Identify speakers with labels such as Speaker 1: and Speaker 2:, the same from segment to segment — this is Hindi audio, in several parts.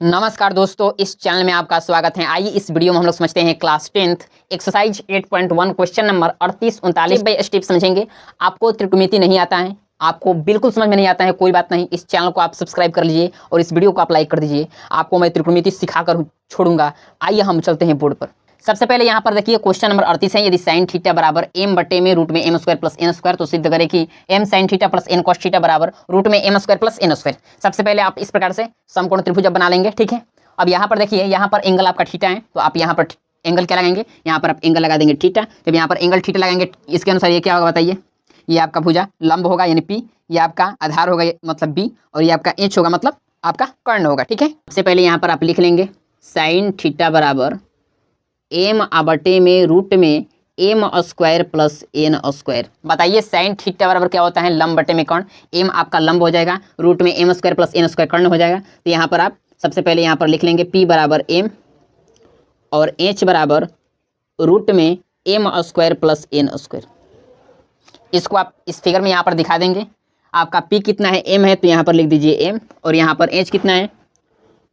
Speaker 1: नमस्कार दोस्तों, इस चैनल में आपका स्वागत है। आइए इस वीडियो में हम लोग समझते हैं class 10th exercise 8.1 question number 38-39 by step समझेंगे। आपको त्रिकोणमिति नहीं आता है, आपको बिल्कुल समझ में नहीं आता है, कोई बात नहीं। इस चैनल को आप सब्सक्राइब कर लीजिए और इस वीडियो को आप लाइक कर दीजिए। आपको मैं त्रिकोणमिति सिखाकर छोड़ूंगा। आइए हम चलते हैं बोर्ड पर। सबसे पहले यहाँ पर देखिए क्वेश्चन नंबर 38 है। यदि साइन थीटा बराबर m बटे में रूट में m square plus n square, तो सिद्ध करें कि m sine theta plus n cos theta बराबर रूट में m square plus n square. सबसे पहले आप इस प्रकार से समकोण त्रिभुज बना लेंगे, ठीक है। अब यहाँ पर देखिए, यहाँ पर एंगल आपका थीटा है, तो आप यहाँ पर एंगल क्या लगाएंगे, यहाँ पर आप एंगल लगा देंगे थीटा। जब यहाँ पर एंगल थीटा लगाएंगे, इसके अनुसार ये क्या होगा बताइए। ये आपका भुजा लंब होगा यानी P, ये आपका आधार होगा मतलब B, और ये आपका H होगा मतलब आपका कर्ण होगा, ठीक है। सबसे पहले यहाँ पर आप लिख लेंगे साइन थीटा बराबर m बटे में रूट में m square plus n square. बताइए साइन थीटा बराबर क्या होता है, लंब बटे में कर्ण। m आपका लंब हो जाएगा, रूट में m square plus n square कर्ण हो जाएगा। तो यहाँ पर आप सबसे पहले यहाँ पर लिख लेंगे P बराबर m और H बराबर रूट में m square plus n square. इसको आप इस फिगर में यहाँ पर दिखा देंगे। आपका P कितना है, m है, तो यहाँ पर लिख दीजिए m, और यहाँ पर H कितना है,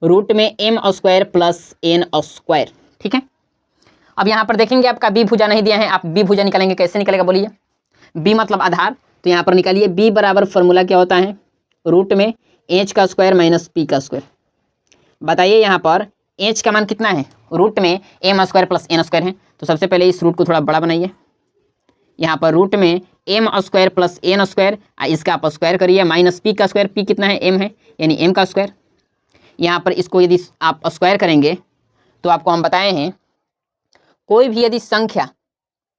Speaker 1: रूट में m square plus n square, ठीक है। अब यहाँ पर देखेंगे आपका B भुजा नहीं दिया है, आप B भुजा निकालेंगे, कैसे निकलेगा बोलिए। B मतलब आधार, तो यहाँ पर निकालिए B बराबर फॉर्मूला क्या होता है, रूट में H का स्क्वायर माइनस P का स्क्वायर। बताइए यहाँ पर H का मान कितना है, रूट में m square plus n square है। तो सबसे पहले इस रूट को थोड़ा बड़ा बनाइए। यहाँ पर रूट में m square plus n square, इसका आप स्क्वायर करिए, माइनस P का स्क्वायर। P कितना है, m है, यानी m का स्क्वायर। यहाँ पर इसको यदि आप स्क्वायर करेंगे तो आपको हम बताए हैं, कोई भी यदि संख्या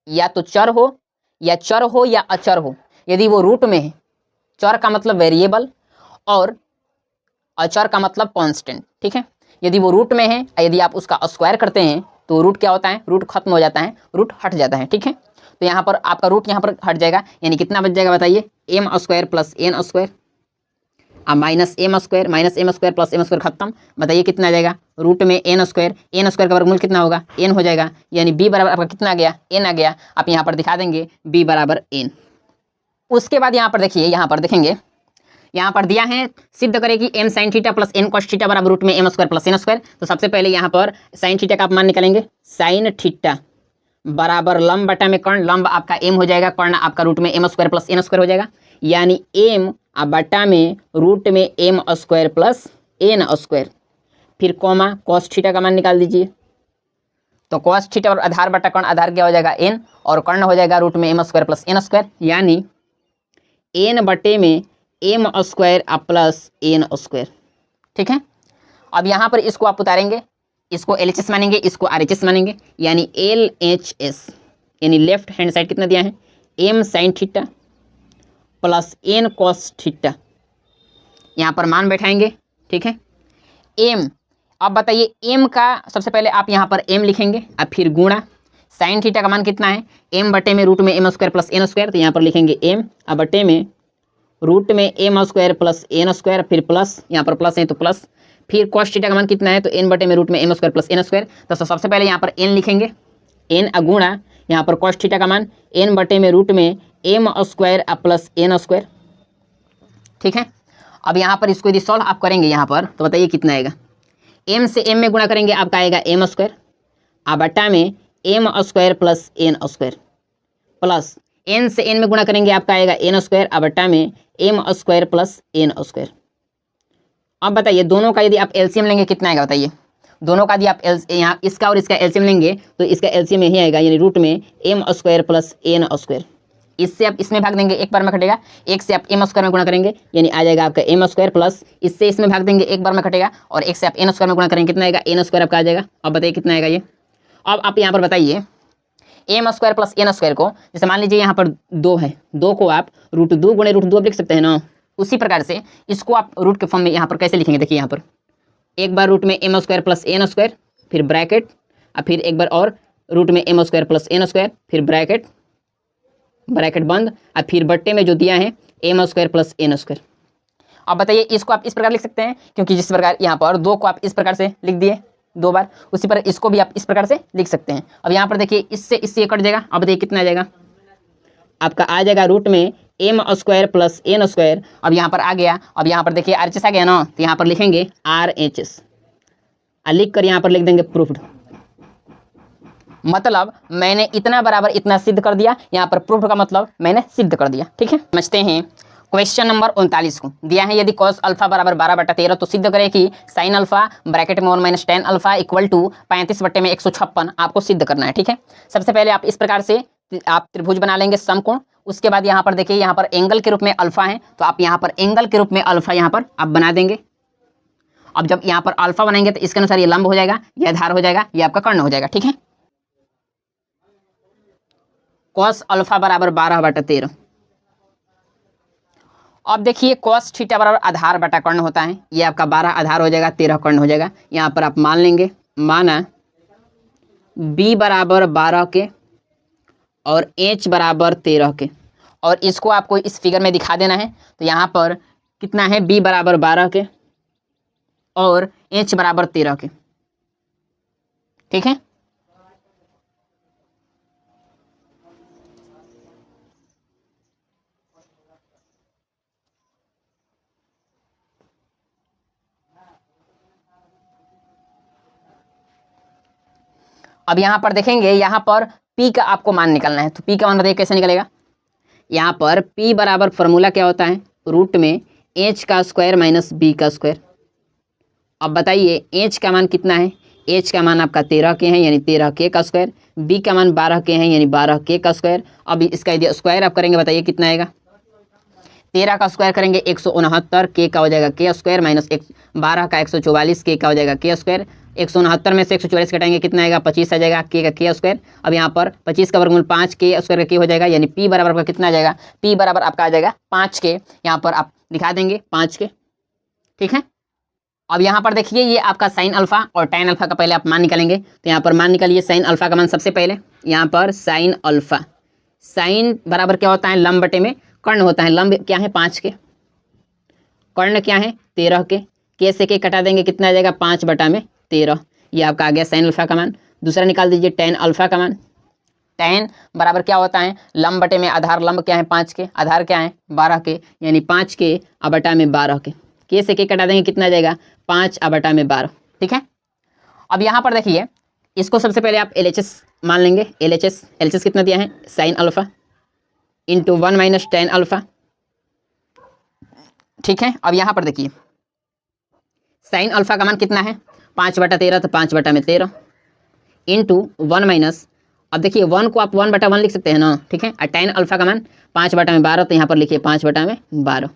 Speaker 1: या तो चर हो या अचर हो, यदि वो रूट में है, चर का मतलब वेरिएबल और अचर का मतलब कांस्टेंट, ठीक है। यदि वो रूट में है, यदि आप उसका स्क्वायर करते हैं तो रूट क्या होता है, रूट खत्म हो जाता है, रूट हट जाता है, ठीक है। तो यहाँ पर आपका रूट यहाँ पर हट जाएगा, यानी कितना बच जाएगा बताइए, m square plus n square, अब minus m square plus m square खत्म। बताइए कितना आ जाएगा, रूट में n स्क्वायर का वर्गमूल कितना होगा, n हो जाएगा, यानी b बराबर आपका कितना आ गया, n आ गया। आप यहाँ पर दिखा देंगे b बराबर n। उसके बाद यहाँ पर देखिए, यहाँ पर देखेंगे, यहाँ पर दिया है सिद्ध करें कि m sine theta plus n cos theta बराबर रूट में m square plus n square. तो सबसे पहले यहाँ पर साइन थीटा का आप मान निकालेंगे, साइन थीटा बराबर लंब बटा में कर्ण, लंब आपका m हो जाएगा, कर्ण आपका रूट में m square plus n square हो जाएगा, यानी m बटा में रूट में m square plus n square. फिर कॉमा कॉस थीटा का मान निकाल दीजिए। तो कॉस थीटा और आधार बटा कर्ण, आधार क्या हो जाएगा n, और कर्ण हो जाएगा रूट में m square plus n square, यानी n बटे में m square plus n square, ठीक है। अब यहाँ पर इसको आप उतारेंगे, इसको LHS मानेंगे, इसको RHS मानेंगे, यानी LHS यानी लेफ्ट हैंड साइड कितना दिया है, m sine theta plus n cos theta, यहाँ पर मान बैठाएंगे, ठीक है। m, अब बताइए m का सबसे पहले आप यहाँ पर m लिखेंगे, अब फिर गुणा साइन थीटा का मान कितना है, m बटे में रूट में m square plus n square, तो यहाँ पर लिखेंगे m अब बटे में रूट में m square plus n square, फिर प्लस, यहाँ पर प्लस है तो प्लस, फिर कॉस थीटा का मान कितना है, तो n बटे में रूट में m square plus n square. तो सबसे पहले यहाँ पर n लिखेंगे, n अगुणा यहाँ पर कॉस थीटा का मान n बटे में रूट में m square plus n square, ठीक है। अब यहाँ पर इसको यदि सॉल्व आप करेंगे यहाँ पर, तो बताइए कितना आएगा, m से m में गुणा करेंगे आपका आएगा m स्क्वायर, बटा में m square plus n square, plus n से n में गुणा करेंगे आपका आएगा n स्क्वायर, बटा में m square plus n square. अब बताइए दोनों का यदि आप एलसीएम लेंगे कितना आएगा बताइए, दोनों का यदि आप यहाँ इसका और इसका एलसीएम लेंगे तो इसका एलसीएम यही आएगा, यानी रूट में m square plus n square. इससे आप इसमें भाग देंगे, एक बार में कटेगा, एक से आप m स्क्वायर में गुणा करेंगे, यानी आ जाएगा आपका m स्क्वायर, प्लस इससे इसमें भाग देंगे, एक बार में कटेगा, और एक से आप n स्क्वायर में गुणा करेंगे, कितना आएगा, n स्क्वायर आपका आ जाएगा। अब बताइए कितना आएगा ये। अब आप यहाँ पर बताइए m square plus n square को, जैसे मान लीजिए यहाँ पर 2 है, 2 को आप रूट 2 गुणे रूट 2 आप लिख सकते हैं ना, उसी प्रकार से इसको आप रूट के फॉर्म में यहाँ पर कैसे लिखेंगे, देखिए यहाँ पर एक बार रूट में m square plus n square, फिर ब्रैकेट, और फिर एक बार और रूट में m square plus n square, फिर ब्रैकेट बंद, और फिर बट्टे में जो दिया है m square plus n square. अब बताइए इसको आप इस प्रकार लिख सकते हैं, क्योंकि जिस प्रकार यहाँ पर 2 को आप इस प्रकार से लिख दिए 2 बार, उसी पर इसको भी आप इस प्रकार से लिख सकते हैं। अब यहाँ पर देखिए इससे कट जाएगा, अब बताइए कितना आ जाएगा, आपका आ जाएगा रूट में m square plus n square. अब यहाँ पर आ गया, अब यहाँ पर देखिए RHS आ गया ना, तो यहाँ पर लिखेंगे RHS, और लिख कर यहाँ पर लिख देंगे प्रूफ्ड। मतलब मैंने इतना बराबर इतना सिद्ध कर दिया। यहाँ पर प्रूफ का मतलब मैंने सिद्ध कर दिया। ठीक है, समझते हैं क्वेश्चन नंबर 39 को। दिया है यदि cos अल्फा बराबर 12/13 तो सिद्ध करें कि sin अल्फा ब्रैकेट में 1 - tan अल्फा इक्वल टू 35/156 आपको सिद्ध करना है। ठीक है, सबसे पहले आप इस प्रकार से आप त्रिभुज बना लेंगे समकोण। उसके बाद यहाँ पर देखिए, यहाँ पर एंगल के रूप में अल्फा है, तो आप यहाँ पर एंगल के रूप में अल्फा यहाँ पर आप बना देंगे। अब जब यहाँ पर अल्फा बनाएंगे तो इसके अनुसार ये लंब हो जाएगा, ये आधार हो जाएगा, ये आपका कर्ण हो जाएगा। ठीक है, cos अल्फा बराबर 12/13। अब देखिए cos थीटा बराबर आधार बटा कर्ण होता है, ये आपका 12 आधार हो जाएगा, 13 कर्ण हो जाएगा। यहाँ पर आप मान लेंगे, माना b बराबर 12 के और h बराबर 13 के, और इसको आपको इस फिगर में दिखा देना है। तो यहाँ पर कितना है, b बराबर 12 के और h बराबर 13 के। ठीक है, अब यहाँ पर देखेंगे, यहाँ पर P का आपको मान निकालना है। तो P का मान बताइए कैसे निकलेगा। यहाँ पर P बराबर फॉर्मूला क्या होता है, रूट में h का स्क्वायर माइनस b का स्क्वायर। अब बताइए h का मान कितना है, h का मान आपका 13 के हैं यानी 13k का स्क्वायर, b का मान 12 के हैं यानी 12k का स्क्वायर। अब इसका यदि स्क्वायर आप करेंगे, बताइए कितना आएगा। 13 का स्क्वायर करेंगे 169, k का हो जाएगा k स्क्वायर माइनस 12 का 144, k का हो जाएगा k स्क्वायर। 169 में से 144 घटाएंगे कितना आएगा, 25 आ जाएगा, k का k स्क्वायर। अब यहाँ पर 25 का वर्गमूल 5 k स्क्वायर का k हो जाएगा, यानी p बराबर आपका कितना आ जाएगा, p बराबर आपका आ जाएगा 5k। यहाँ पर आप दिखा देंगे 5k। ठीक है, अब यहाँ पर देखिए, ये आपका साइन अल्फा और tan अल्फा का पहले आप मान निकालेंगे। तो यहाँ पर मान निकालिए साइन अल्फा का मान सबसे पहले। यहाँ पर साइन अल्फा, साइन बराबर क्या होता है, लंब बटे में कर्ण होता है। लंब क्या है 5 के, कर्ण क्या है 13 के, k से k कटा देंगे कितना आ जाएगा 5/13। ये आपका आ गया साइन अल्फा का मान। दूसरा निकाल दीजिए tan अल्फा का मान। tan बराबर क्या होता है, लंब बटे में आधार, लंब क्या है 5 के, आधार क्या है 12 के, यानी 5k बटा में 12 के, k से k कटा देंगे कितना आ जाएगा 5/12। ठीक है, अब यहाँ पर देखिए, इसको सबसे पहले आप LHS मान लेंगे। LHS कितना दिया है, sine alpha into 1 - tan alpha. ठीक है, अब यहाँ पर देखिए साइन अल्फा का मान कितना है 5/13, तो 5/13 इंटू 1 अब देखिए 1 को आप 1/1 लिख सकते हैं ना। ठीक है, और tan अल्फा का मान 5/12, तो यहाँ पर लिखिए 5/12।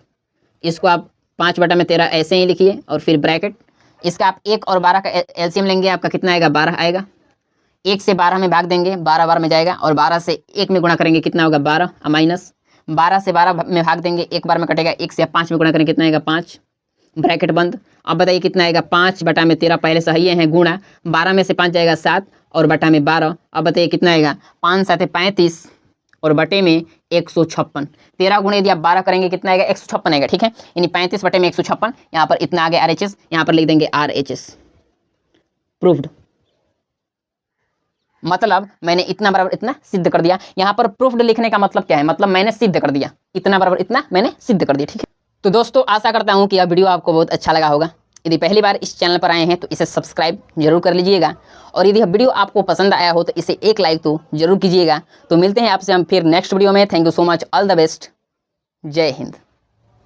Speaker 1: इसको आप 5/13 ऐसे ही लिखिए, और फिर ब्रैकेट, इसका आप 1 और 12 का एलसीएम लेंगे, आपका कितना आएगा 12 आएगा। 1 से 12 में भाग देंगे, 12 बार में जाएगा, और 12 से 1 में गुणा करेंगे कितना होगा 12, माइनस 12 से 12 में भाग देंगे, 1 बार में कटेगा, 1 से 5 में गुणा करेंगे कितना आएगा 5, ब्रैकेट बंद। अब बताइए कितना आएगा 5/13, पहले सही है गुणा, 12 में से 5 जाएगा 7 और बटा में 12। अब बताइए कितना आएगा 5 × 7 = 35 और बटे में 156। 13 गुणे यदि आप 12 करेंगे कितना आएगा 156 आएगा। ठीक है, यानी 35 बटे में 156। यहाँ पर इतना आ गया RHS, यहाँ पर लिख देंगे RHS प्रूफ्ड। मतलब मैंने इतना बराबर इतना सिद्ध कर दिया। यहाँ पर प्रूफ्ड लिखने का मतलब क्या है, मतलब मैंने सिद्ध कर दिया, इतना बराबर इतना मैंने सिद्ध कर दिया। ठीक है, तो दोस्तों आशा करता हूँ कि यह वीडियो आपको बहुत अच्छा लगा होगा। यदि पहली बार इस चैनल पर आए हैं तो इसे सब्सक्राइब जरूर कर लीजिएगा, और यदि यह वीडियो आपको पसंद आया हो तो इसे एक लाइक तो जरूर कीजिएगा। तो मिलते हैं आपसे हम फिर नेक्स्ट वीडियो में। Thank you so much, all the best, जय हिंद।